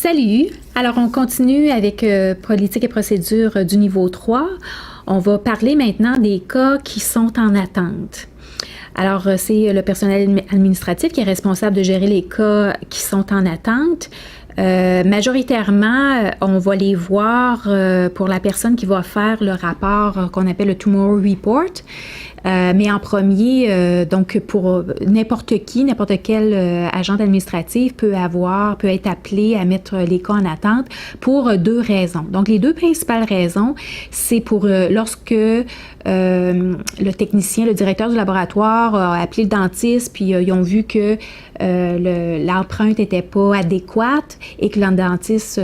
Salut! Alors, on continue avec politique et procédure du niveau 3. On va parler maintenant des cas qui sont en attente. Alors, c'est le personnel administratif qui est responsable de gérer les cas qui sont en attente. Majoritairement, on va les voir pour la personne qui va faire le rapport qu'on appelle le Tomorrow Report. Mais en premier, donc pour n'importe quel agent administratif peut être appelé à mettre les cas en attente pour deux raisons. Donc les deux principales raisons, c'est pour lorsque le technicien, le directeur du laboratoire a appelé le dentiste, puis ils ont vu que l'empreinte n'était pas adéquate et que le dentiste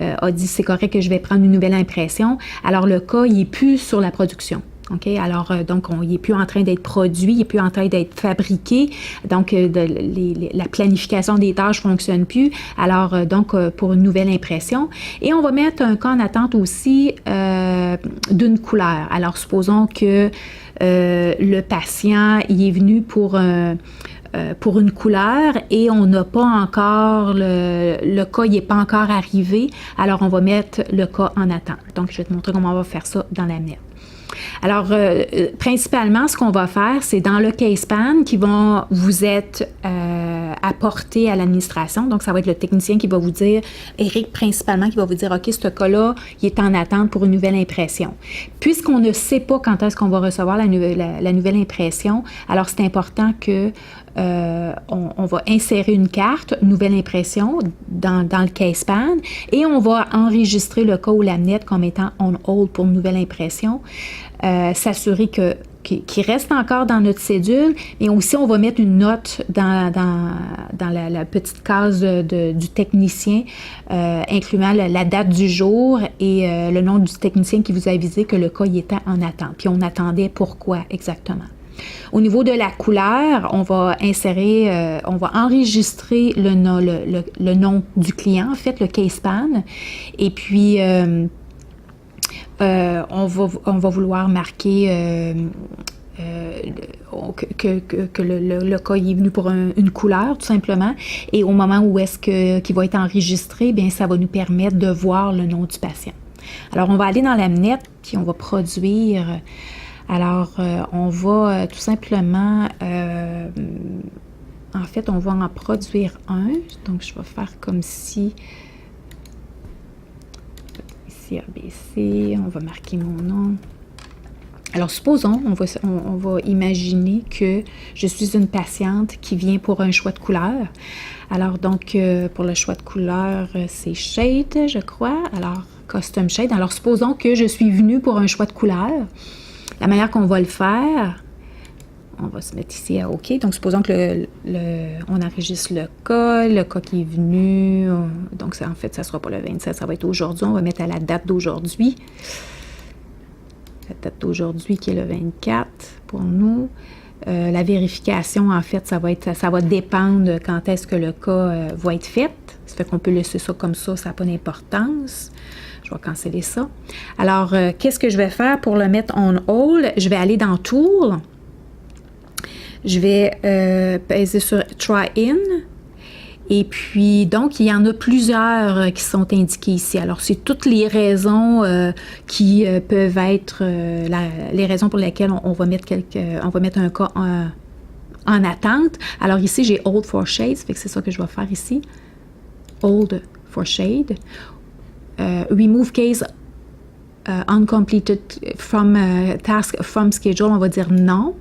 a dit c'est correct que je vais prendre une nouvelle impression. Alors le cas, il n'est plus sur la production. OK? Alors, donc, il n'est plus en train d'être produit, il n'est plus en train d'être fabriqué. Donc, la planification des tâches ne fonctionne plus. Alors, donc, pour une nouvelle impression. Et on va mettre un cas en attente aussi d'une couleur. Alors, supposons que le patient il est venu pour une couleur et on n'a pas encore, le cas n'est pas encore arrivé. Alors, on va mettre le cas en attente. Donc, je vais te montrer comment on va faire ça dans la minute. Alors, principalement, ce qu'on va faire, c'est dans le case plan qui vont vous être apporté à l'administration. Donc, ça va être le technicien qui va vous dire, Eric, principalement, qui va vous dire, OK, ce cas-là, il est en attente pour une nouvelle impression. Puisqu'on ne sait pas quand est-ce qu'on va recevoir la nouvelle impression, alors c'est important que on va insérer une carte, nouvelle impression, dans le case pan et on va enregistrer le cas ou la minute comme étant on hold pour une nouvelle impression, s'assurer qu'il reste encore dans notre cédule, mais aussi on va mettre une note dans la petite case du technicien, incluant la date du jour et le nom du technicien qui vous a avisé que le cas il était en attente. Puis on attendait pourquoi exactement. Au niveau de la couleur, on va insérer, on va enregistrer le nom du client, en fait, le case pan. Et puis, on va vouloir marquer que le cas est venu pour une couleur, tout simplement. Et au moment où est-ce qu'il va être enregistré, bien, ça va nous permettre de voir le nom du patient. Alors, on va aller dans la minute, puis on va produire. Alors, on va tout simplement, en fait, on va en produire un. Donc, je vais faire comme si, ici ABC, on va marquer mon nom. Alors, supposons, on va imaginer que je suis une patiente qui vient pour un choix de couleur. Alors, donc, pour le choix de couleur, c'est Shade, je crois. Alors, Custom Shade. Alors, supposons que je suis venue pour un choix de couleur. La manière qu'on va le faire, on va se mettre ici à OK. Donc, supposons que on enregistre le cas qui est venu. Donc, en fait, ça ne sera pas le 27, ça va être aujourd'hui. On va mettre à la date d'aujourd'hui. La date d'aujourd'hui qui est le 24 pour nous. La vérification, en fait, ça va dépendre quand est-ce que le cas va être fait. Ça fait qu'on peut laisser ça comme ça n'a pas d'importance. Je vais canceller ça. Alors, qu'est-ce que je vais faire pour le mettre on hold? Je vais aller dans Tool. Je vais peser sur Try In. Et puis, donc, il y en a plusieurs qui sont indiquées ici. Alors, c'est toutes les raisons qui peuvent être les raisons pour lesquelles on va mettre un cas en attente. Alors, ici, j'ai Hold for Shade. Ça fait que c'est ça que je vais faire ici. Hold for Shade. Remove case uncompleted from task from schedule, on va dire non.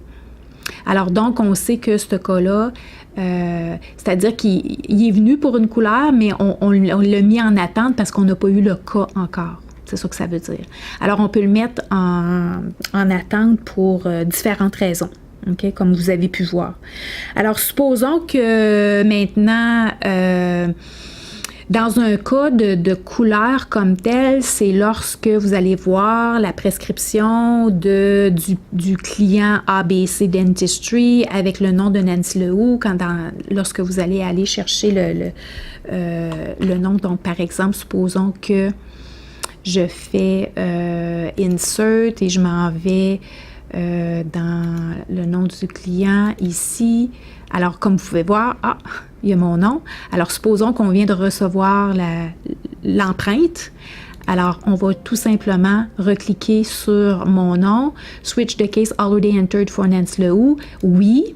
Alors donc, on sait que ce cas-là, c'est-à-dire qu'il est venu pour une couleur, mais on l'a mis en attente parce qu'on n'a pas eu le cas encore. C'est ça que ça veut dire. Alors, on peut le mettre en attente pour différentes raisons. OK, comme vous avez pu voir. Alors, supposons que maintenant, dans un cas de couleur comme tel, c'est lorsque vous allez voir la prescription du client ABC Dentistry avec le nom de Nancy Lehoux, lorsque vous allez aller chercher le nom. Donc, par exemple, supposons que je fais Insert et je m'en vais dans le nom du client ici. Alors, comme vous pouvez voir, il y a mon nom. Alors, supposons qu'on vient de recevoir l'empreinte. Alors, on va tout simplement recliquer sur mon nom. Switch the case already entered for Nancy Lehoux. Oui.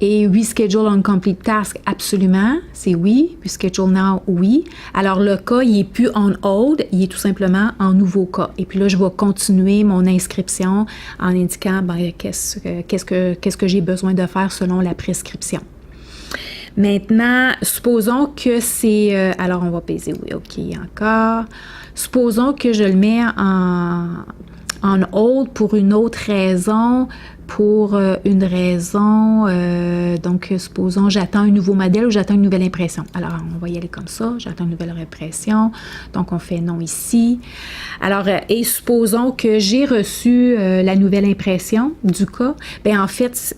Et reschedule on complete task, absolument, c'est oui. Reschedule now, oui. Alors, le cas, il n'est plus on hold, il est tout simplement en nouveau cas. Et puis là, je vais continuer mon inscription en indiquant qu'est-ce que j'ai besoin de faire selon la prescription. Maintenant, supposons que c'est... alors, on va peser oui, OK, encore. Supposons que je le mets en hold pour une autre raison, donc supposons j'attends un nouveau modèle ou j'attends une nouvelle impression. Alors, on va y aller comme ça, j'attends une nouvelle impression, donc on fait non ici. Alors, et supposons que j'ai reçu la nouvelle impression du cas, bien en fait,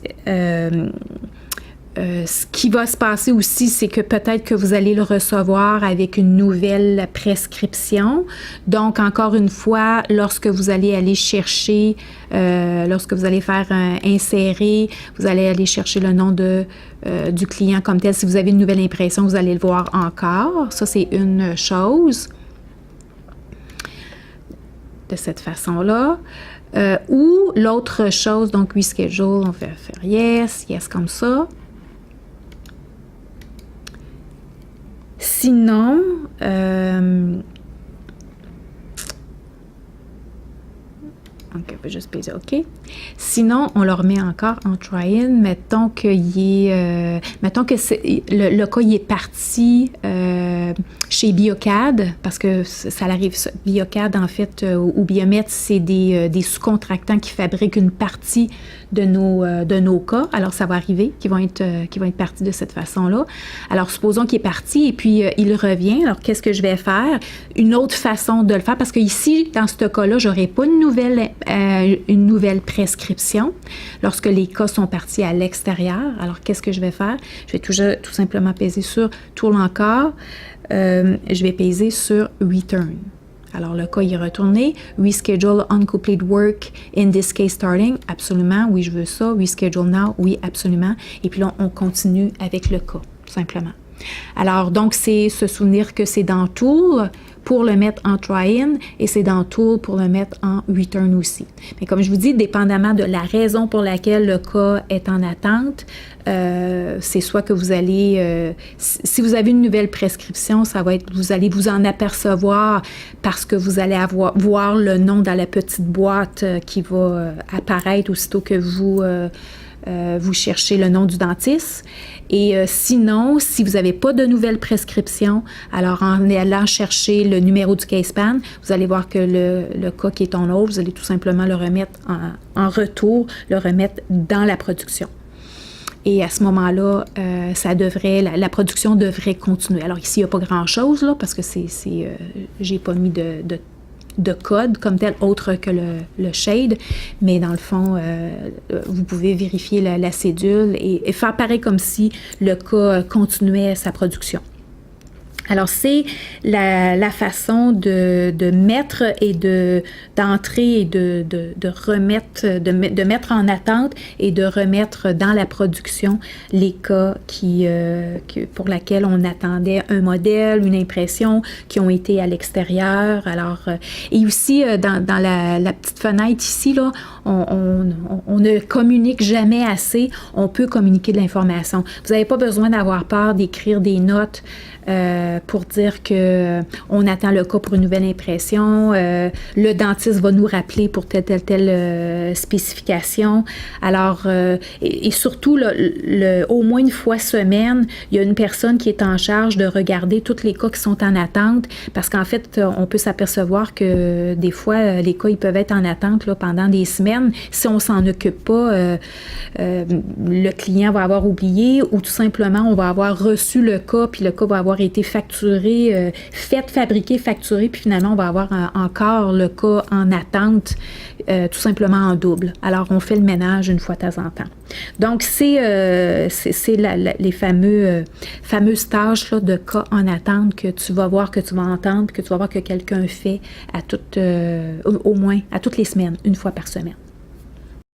ce qui va se passer aussi, c'est que peut-être que vous allez le recevoir avec une nouvelle prescription. Donc, encore une fois, lorsque vous allez aller chercher, lorsque vous allez faire insérer, vous allez aller chercher le nom du client comme tel. Si vous avez une nouvelle impression, vous allez le voir encore. Ça, c'est une chose. De cette façon-là. Ou l'autre chose, donc reschedule, on fait faire yes comme ça. Sinon, OK, on peut juste peser OK. Sinon, on le remet encore en try-in. Mettons que le cas il est parti chez Biocad, parce que ça arrive. Biocad, en fait, ou Biomet, c'est des sous-contractants qui fabriquent une partie de nos cas. Alors, ça va arriver, qui vont être partis de cette façon-là. Alors, supposons qu'il est parti et puis il revient. Alors, qu'est-ce que je vais faire? Une autre façon de le faire, parce que ici, dans ce cas-là, je n'aurai pas une nouvelle prescription lorsque les cas sont partis à l'extérieur. Alors, qu'est-ce que je vais faire? Je vais tout simplement peser sur Tool encore. Je vais peser sur Return. Alors, le cas il est retourné. Reschedule Uncomplete Work in this case starting. Absolument, oui, je veux ça. Reschedule now, oui, absolument. Et puis là, on continue avec le cas, tout simplement. Alors, donc, c'est se souvenir que c'est dans Tool pour le mettre en try-in et c'est dans Tool pour le mettre en return aussi. Mais comme je vous dis, dépendamment de la raison pour laquelle le cas est en attente, c'est soit que vous allez, si vous avez une nouvelle prescription, ça va être, vous allez vous en apercevoir parce que vous allez voir le nom dans la petite boîte qui va apparaître aussitôt que vous cherchez le nom du dentiste. Et sinon, si vous n'avez pas de nouvelle prescription, alors en allant chercher le numéro du case pan, vous allez voir que le cas qui est en hold, vous allez tout simplement le remettre en retour, le remettre dans la production. Et à ce moment-là, la production devrait continuer. Alors ici, il n'y a pas grand-chose, là, parce que j'ai pas mis de code comme tel, autre que le shade, mais dans le fond, vous pouvez vérifier la cédule et faire pareil comme si le cas continuait sa production. Alors, c'est la façon de mettre et d'entrer et de remettre, de mettre en attente et de remettre dans la production les cas pour lesquels on attendait un modèle, une impression, qui ont été à l'extérieur. Alors, et aussi, dans la petite fenêtre ici, là, on ne communique jamais assez. On peut communiquer de l'information. Vous n'avez pas besoin d'avoir peur d'écrire des notes pour dire que on attend le cas pour une nouvelle impression. Le dentiste va nous rappeler pour telle spécification. Alors, et surtout, au moins une fois semaine, il y a une personne qui est en charge de regarder tous les cas qui sont en attente, parce qu'en fait, on peut s'apercevoir que des fois, les cas, ils peuvent être en attente là, pendant des semaines. Si on s'en occupe pas, le client va avoir oublié, ou tout simplement, on va avoir reçu le cas, puis le cas va avoir été facturé, fabriqué, facturé, puis finalement, on va avoir encore le cas en attente, tout simplement en double. Alors, on fait le ménage une fois de temps en temps. Donc, c'est les fameuses tâches là, de cas en attente que tu vas voir, que tu vas entendre, que tu vas voir que quelqu'un fait au moins à toutes les semaines, une fois par semaine.